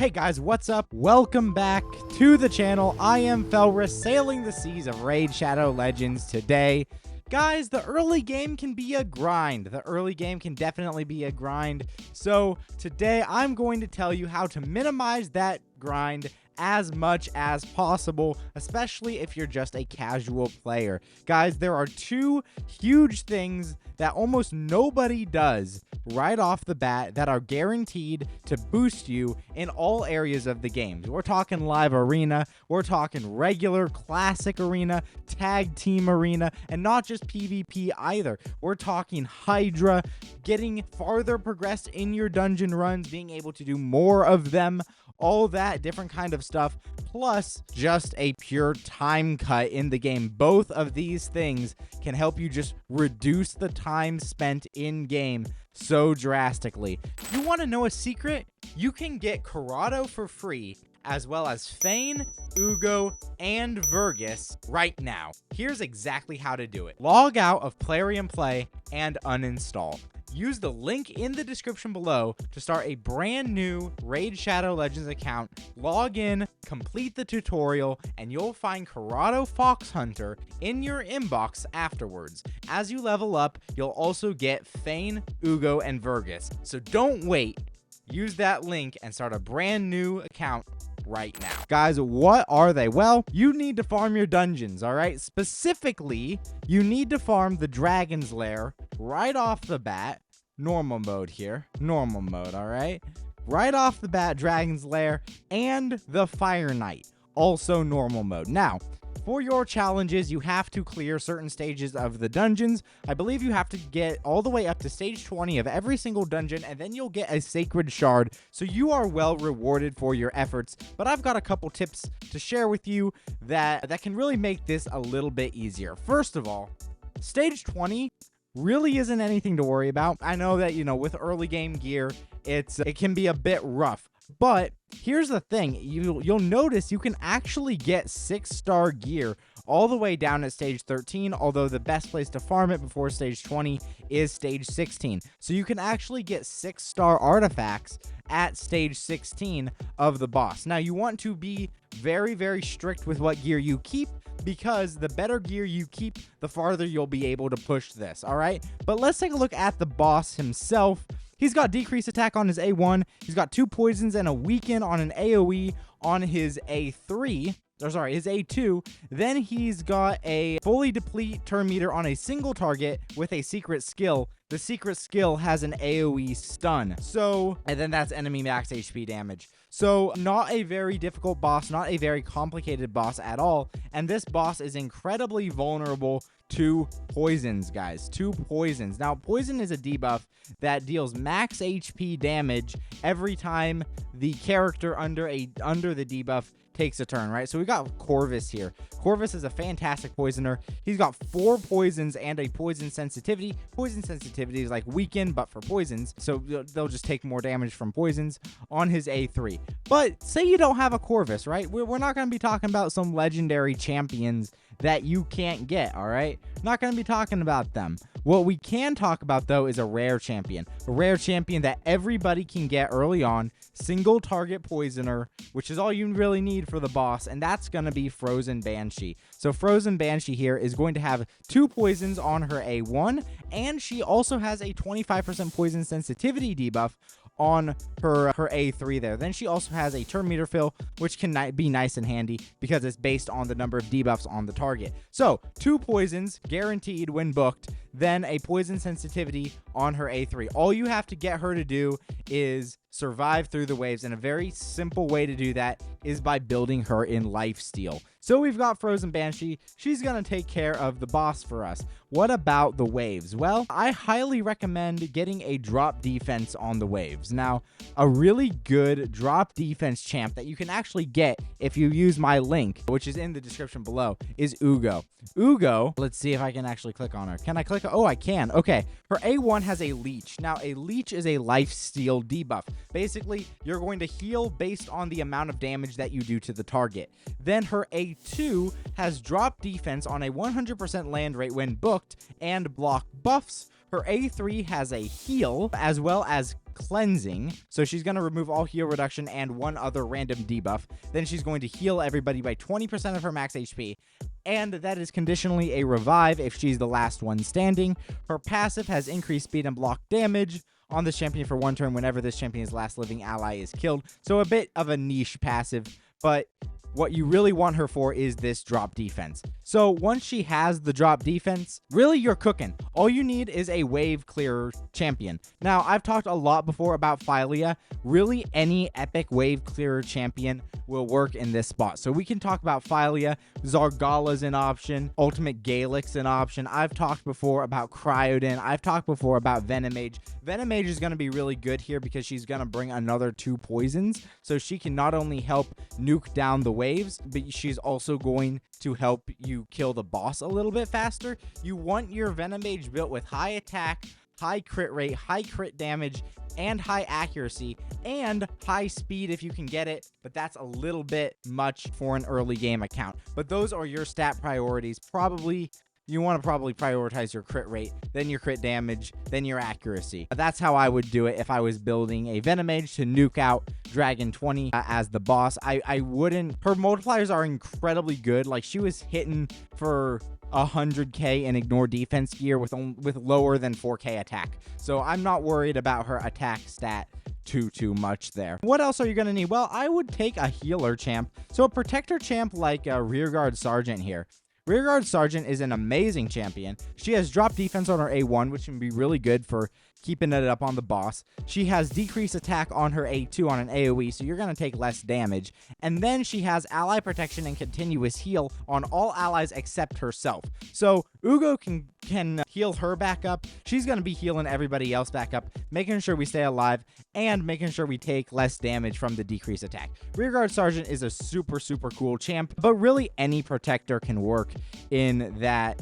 Hey guys, what's up? Welcome back to the channel. I am Felris, sailing the seas of Raid Shadow Legends today. Guys, the early game can be a grind. The early game can definitely be a grind. So today I'm going to tell you how to minimize that grind as much as possible, especially if you're just a casual player. Guys, there are two huge things that almost nobody does right off the bat that are guaranteed to boost you in all areas of the game. We're talking live arena, we're talking regular classic arena, tag team arena, and not just PvP either. We're talking Hydra, getting farther progressed in your dungeon runs, being able to do more of them, all that different kind of stuff, plus just a pure time cut in the game. Both of these things can help you just reduce the time spent in game so drastically. You want to know a secret? You can get Corrado for free, as well as Fane, Ugo, and Vergus right now. Here's exactly how to do it. Log out of Plarium Play and uninstall. Use the link in the description below to start a brand new Raid Shadow Legends account. Log in, complete the tutorial, and you'll find Corrado Fox Hunter in your inbox afterwards. As you level up, you'll also get Fane, Ugo, and Vergus. So don't wait. Use that link and start a brand new account right now. Guys, what are they? Well, you need to farm your dungeons, all right? Specifically, you need to farm the Dragon's Lair right off the bat. Normal mode here. Normal mode, all right? Right off the bat, Dragon's Lair and the Fire Knight. Also normal mode. Now, for your challenges, you have to clear certain stages of the dungeons. I believe you have to get all the way up to stage 20 of every single dungeon, and then you'll get a sacred shard. So you are well rewarded for your efforts. But I've got a couple tips to share with you that can really make this a little bit easier. First of all, stage 20 really isn't anything to worry about. I know that, you know, with early game gear, it can be a bit rough. But here's the thing, you'll notice you can actually get 6-star gear all the way down at stage 13, although the best place to farm it before stage 20 is stage 16. So you can actually get 6-star artifacts at stage 16 of the boss. Now, you want to be very, very strict with what gear you keep, because the better gear you keep, the farther you'll be able to push this, all right? But let's take a look at the boss himself. He's got decreased attack on his A1. He's got 2 poisons and a weaken on an AoE on his A3. Or sorry, his A2. Then he's got a fully deplete turn meter on a single target with a secret skill. The secret skill has an AoE stun. So, and then that's enemy max HP damage. So, not a very difficult boss, not a very complicated boss at all. And this boss is incredibly vulnerable to poisons, guys. 2 poisons. Now, poison is a debuff that deals max HP damage every time the character under the debuff takes a turn, right? So we got Corvus here. Corvus is a fantastic poisoner. He's got 4 poisons and a poison sensitivity. Poison sensitivity is like weaken, but for poisons. So they'll just take more damage from poisons on his A3. But say you don't have a Corvus, right? We're not going to be talking about some legendary champions that you can't get, all right? Not going to be talking about them. What we can talk about, though, is a rare champion. A rare champion that everybody can get early on. Single target poisoner, which is all you really need for the boss, and that's going to be Frozen Banshee. So Frozen Banshee here is going to have 2 poisons on her A1, and she also has a 25% poison sensitivity debuff on her A3 there. Then she also has a turn meter fill, which can be nice and handy because it's based on the number of debuffs on the target. So 2 poisons guaranteed when booked, then a poison sensitivity on her A3. All you have to get her to do is survive through the waves, and a very simple way to do that is by building her in lifesteal. So we've got Frozen Banshee. She's going to take care of the boss for us. What about the waves? Well, I highly recommend getting a drop defense on the waves. Now, a really good drop defense champ that you can actually get if you use my link, which is in the description below, is Ugo. Ugo, let's see if I can actually click on her. Can I click? Oh, I can. Okay. Her A1 has a leech. Now, a leech is a lifesteal debuff. Basically, you're going to heal based on the amount of damage that you do to the target. Then her A2 has drop defense on a 100% land rate when booked and block buffs. Her A3 has a heal as well as cleansing. So she's going to remove all heal reduction and one other random debuff. Then she's going to heal everybody by 20% of her max HP. And that is conditionally a revive if she's the last one standing. Her passive has increased speed and block damage on this champion for 1 turn whenever this champion's last living ally is killed. So a bit of a niche passive, but what you really want her for is this drop defense. So once she has the drop defense, really you're cooking. All you need is a wave clearer champion. Now, I've talked a lot before about Philia. Really, any epic wave clearer champion will work in this spot. So we can talk about Philia. Zargala's an option. Ultimate Gaelic's an option. I've talked before about Cryodin. I've talked before about Venomage. Venomage is going to be really good here because she's going to bring another 2 poisons. So she can not only help nuke down the waves, but she's also going to help you kill the boss a little bit faster. You want your Venomage built with high attack, high crit rate, high crit damage, and high accuracy, and high speed if you can get it, but that's a little bit much for an early game account. But those are your stat priorities. You want to probably prioritize your crit rate, then your crit damage, then your accuracy. That's how I would do it if I was building a Venomage to nuke out Dragon 20 as the boss. I wouldn't. Her multipliers are incredibly good. Like, she was hitting for 100k in ignore defense gear with lower than 4k attack. So I'm not worried about her attack stat too much there. What else are you going to need? Well, I would take a healer champ. So a protector champ like a Rearguard Sergeant here. Rearguard Sergeant is an amazing champion. She has drop defense on her A1, which can be really good for keeping it up on the boss. She has decreased attack on her A2 on an AoE, so you're going to take less damage. And then she has ally protection and continuous heal on all allies except herself. So Ugo can heal her back up. She's going to be healing everybody else back up, making sure we stay alive and making sure we take less damage from the decreased attack. Rearguard Sergeant is a super cool champ, but really any protector can work in that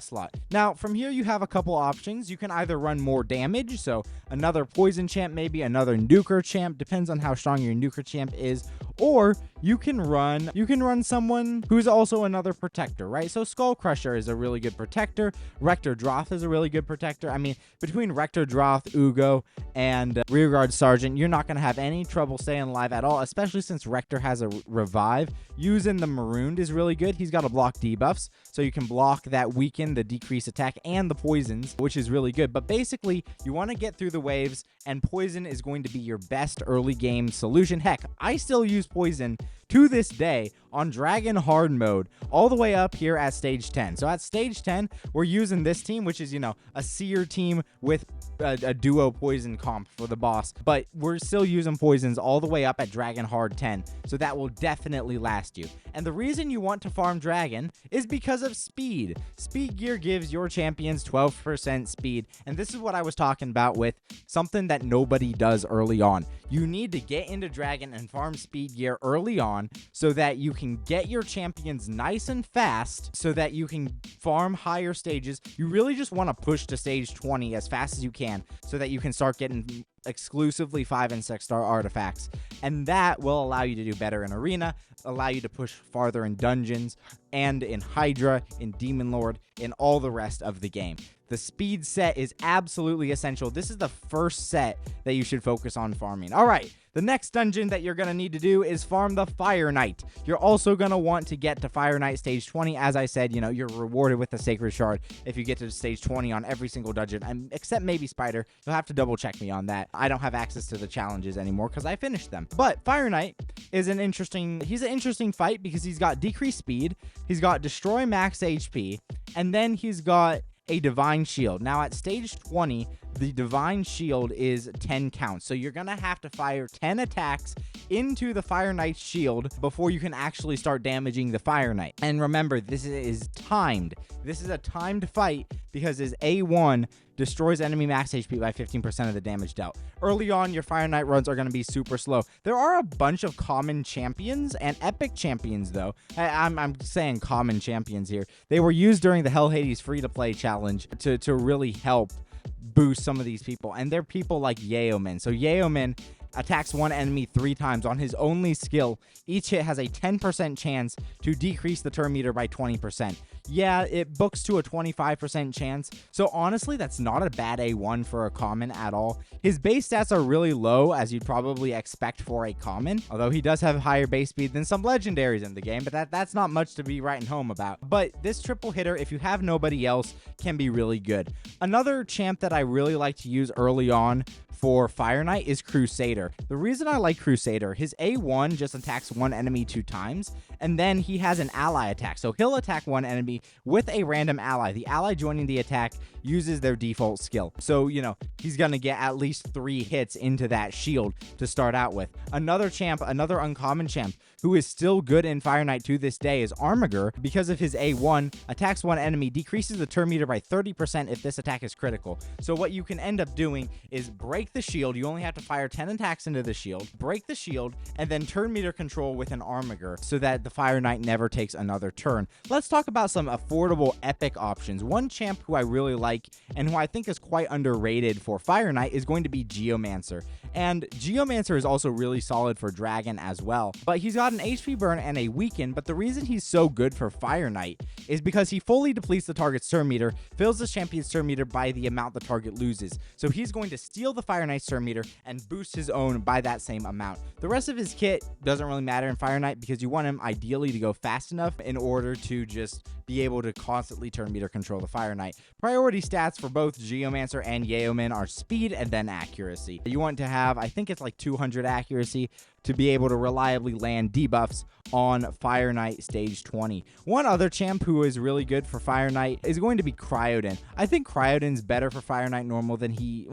slot. Now, from here, you have a couple options. You can either run more damage, so another poison champ, maybe another nuker champ, depends on how strong your nuker champ is, or you can run someone who's also another protector, right? So Skull Crusher is a really good protector. Rector Droth is a really good protector. I mean, between Rector Droth, Ugo, and Rearguard Sergeant, you're not going to have any trouble staying alive at all, especially since Rector has a revive. Using the Marooned is really good. He's got to block debuffs, so you can block that weaken, the decreased attack, and the poisons, which is really good. But basically, you want to get through the waves, and poison is going to be your best early game solution. Heck, I still use poison to this day on Dragon Hard mode all the way up here at stage 10. So at stage 10, we're using this team, which is, a seer team with a duo poison comp for the boss, but we're still using poisons all the way up at Dragon Hard 10, so that will definitely last you. And the reason you want to farm Dragon is because of speed. Speed gear gives your champions 12% speed, and this is what I was talking about with something that nobody does early on. You need to get into Dragon and farm speed gear early on so that you can get your champions nice and fast so that you can farm higher stages. You really just want to push to stage 20 as fast as you can so that you can start getting exclusively 5 and 6 star artifacts, and that will allow you to do better in arena, allow you to push farther in dungeons and in Hydra, in Demon Lord, in all the rest of the game. The speed set is absolutely essential. This is the first set that you should focus on farming. All right, the next dungeon that you're going to need to do is farm the Fire Knight. You're also going to want to get to Fire Knight stage 20. As I said, you're rewarded with the Sacred Shard if you get to stage 20 on every single dungeon, except maybe Spider. You'll have to double check me on that. I don't have access to the challenges anymore because I finished them. But Fire Knight is an interesting fight because he's got decreased speed, he's got destroy max HP, and then he's got a Divine Shield. Now at stage 20, the Divine Shield is 10 counts. So you're going to have to fire 10 attacks into the Fire Knight's shield before you can actually start damaging the Fire Knight. And remember, this is timed. This is a timed fight because his A1 destroys enemy max HP by 15% of the damage dealt. Early on, your Fire Knight runs are going to be super slow. There are a bunch of common champions and epic champions, though. I'm saying common champions here. They were used during the Hell Hades free-to-play challenge to really help boost some of these people, and they're people like Yeoman. So Yeoman attacks one enemy 3 times on his only skill. Each hit has a 10% chance to decrease the turn meter by 20%. Yeah, it books to a 25% chance. So honestly, that's not a bad A1 for a common at all. His base stats are really low, as you'd probably expect for a common, although he does have higher base speed than some legendaries in the game, but that's not much to be writing home about. But this triple hitter, if you have nobody else, can be really good. Another champ that I really like to use early on for Fire Knight is Crusader. The reason I like Crusader, his A1 just attacks one enemy 2 times, and then he has an ally attack. So he'll attack one enemy with a random ally. The ally joining the attack uses their default skill. So, you know, he's going to get at least 3 hits into that shield to start out with. Another champ, another uncommon champ, who is still good in Fire Knight to this day is Armiger. Because of his A1, attacks one enemy, decreases the turn meter by 30% if this attack is critical. So what you can end up doing is break the shield. You only have to fire 10 attacks into the shield, break the shield, and then turn meter control with an Armiger so that the Fire Knight never takes another turn. Let's talk about some affordable epic options. One champ who I really like and who I think is quite underrated for Fire Knight is going to be Geomancer. And Geomancer is also really solid for Dragon as well. But he's got an HP burn and a weaken, but the reason he's so good for Fire Knight is because he fully depletes the target's turn meter, fills the champion's turn meter by the amount the target loses. So he's going to steal the Fire Knight's turn meter and boost his own by that same amount. The rest of his kit doesn't really matter in Fire Knight because you want him ideally to go fast enough in order to just be able to constantly turn meter control the Fire Knight. Priority stats for both Geomancer and Yeoman are speed and then accuracy. You want to have, I think it's like 200 accuracy to be able to reliably land debuffs on Fire Knight stage 20. One other champ who is really good for Fire Knight is going to be Cryoden. I think Cryoden's better for Fire Knight normal than he's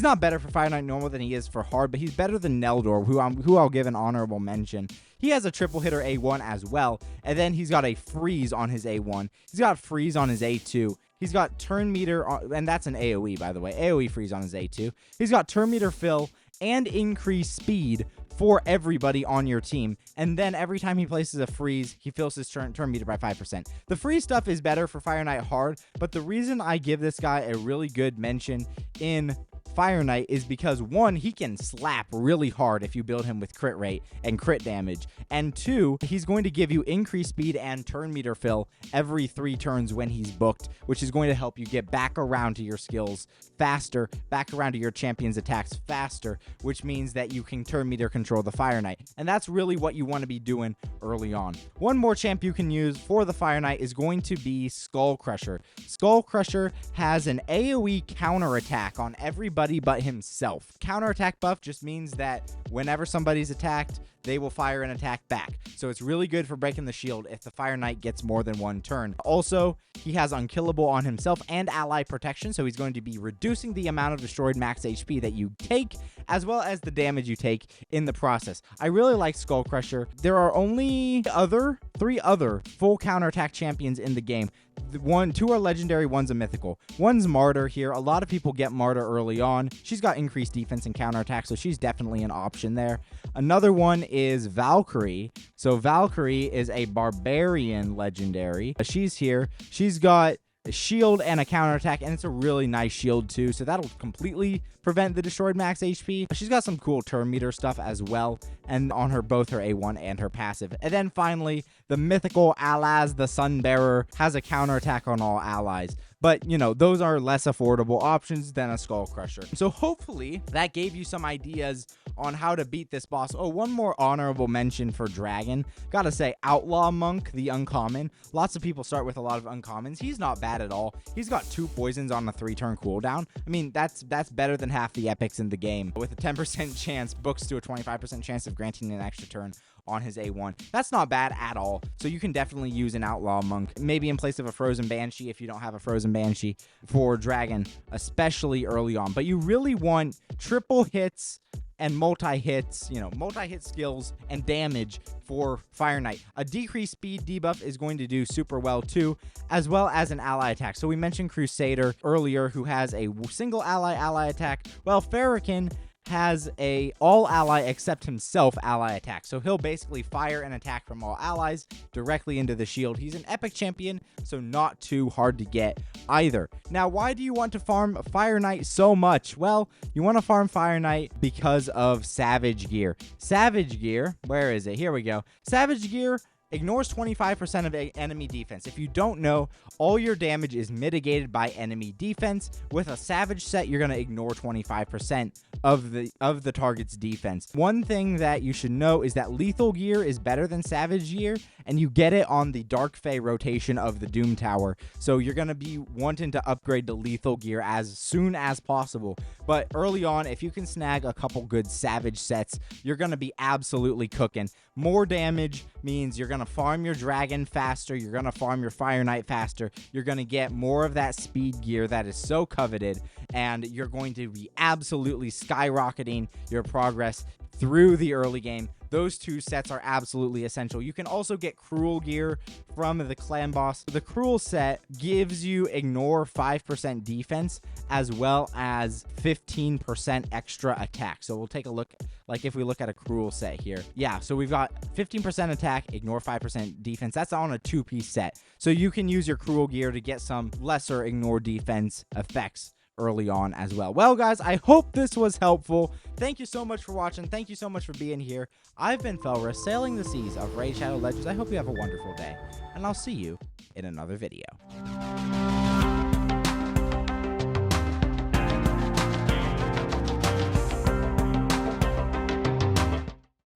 not better for Fire Knight normal than he is for hard, but he's better than Neldor, who I'll give an honorable mention. He has a triple hitter A1 as well, and then he's got a freeze on his A1. He's got freeze on his A2. He's got turn meter, and that's an AoE, by the way. AoE freeze on his A2. He's got turn meter fill and increased speed for everybody on your team. And then every time he places a freeze, he fills his turn meter by 5%. The freeze stuff is better for Fire Knight hard, but the reason I give this guy a really good mention in Fire Knight is because 1, he can slap really hard if you build him with crit rate and crit damage, and 2, he's going to give you increased speed and turn meter fill every 3 turns when he's booked, which is going to help you get back around to your skills faster, back around to your champion's attacks faster, which means that you can turn meter control the Fire Knight, and that's really what you want to be doing early on. One more champ you can use for the Fire Knight is going to be Skull Crusher. Skull Crusher has an AoE counter attack on everybody but himself. Counterattack buff just means that whenever somebody's attacked, they will fire an attack back. So it's really good for breaking the shield if the Fire Knight gets more than 1 turn. Also, he has Unkillable on himself and ally protection, so he's going to be reducing the amount of destroyed max HP that you take, as well as the damage you take in the process. I really like Skull Crusher. There are only 3 other full counterattack champions in the game. 2 are legendary, 1's a mythical. 1's Martyr here. A lot of people get Martyr early on. She's got increased defense and counterattack, so she's definitely an option there. Another one is Valkyrie. So Valkyrie is a barbarian legendary. She's here. She's got a shield and a counterattack, and it's a really nice shield too, so that'll completely prevent the destroyed max HP. She's got some cool turn meter stuff as well, and on her both her A1 and her passive. And then finally, the mythical Alaz the Sunbearer has a counterattack on all allies. But, you know, those are less affordable options than a Skull Crusher. So hopefully that gave you some ideas on how to beat this boss. Oh, one more honorable mention for Dragon. Gotta say, Outlaw Monk, the uncommon. Lots of people start with a lot of uncommons. He's not bad at all. He's got 2 poisons on a 3-turn cooldown. I mean, that's better than half the epics in the game. With a 10% chance, books to a 25% chance of granting an extra turn on his A1. That's not bad at all. So you can definitely use an Outlaw Monk, maybe in place of a Frozen Banshee if you don't have a Frozen Banshee for Dragon, especially early on. But you really want triple hits and multi-hits, you know, multi-hit skills and damage for Fire Knight. A decreased speed debuff is going to do super well too, as well as an ally attack. So we mentioned Crusader earlier, who has a single ally attack. Well, Farrakhan has a all ally except himself ally attack. So he'll basically fire an attack from all allies directly into the shield. He's an epic champion, so not too hard to get either. Now, why do you want to farm Fire Knight so much? Well, you want to farm Fire Knight because of Savage Gear. Savage Gear, where is it? Here we go. Savage Gear ignores 25% of enemy defense. If you don't know, all your damage is mitigated by enemy defense. With a Savage set, you're going to ignore 25% of the target's defense. One thing that you should know is that lethal gear is better than Savage gear, and you get it on the Dark Fae rotation of the Doom Tower. So you're going to be wanting to upgrade to lethal gear as soon as possible. But early on, if you can snag a couple good Savage sets, you're going to be absolutely cooking. More damage means you're going to farm your Dragon faster, you're going to farm your Fire Knight faster, you're going to get more of that speed gear that is so coveted, and you're going to be absolutely skyrocketing your progress through the early game. Those two sets are absolutely essential. You can also get Cruel gear from the clan boss. The Cruel set gives you ignore 5% defense as well as 15% extra attack. So we'll take a look, like if we look at a Cruel set here. Yeah, so we've got 15% attack, ignore 5% defense. That's on a 2-piece set. So you can use your Cruel gear to get some lesser ignore defense effects early on as well. Well, guys, I hope this was helpful. Thank you so much for watching. Thank you so much for being here. I've been Felrus, sailing the seas of Raid Shadow Legends. I hope you have a wonderful day, and I'll see you in another video.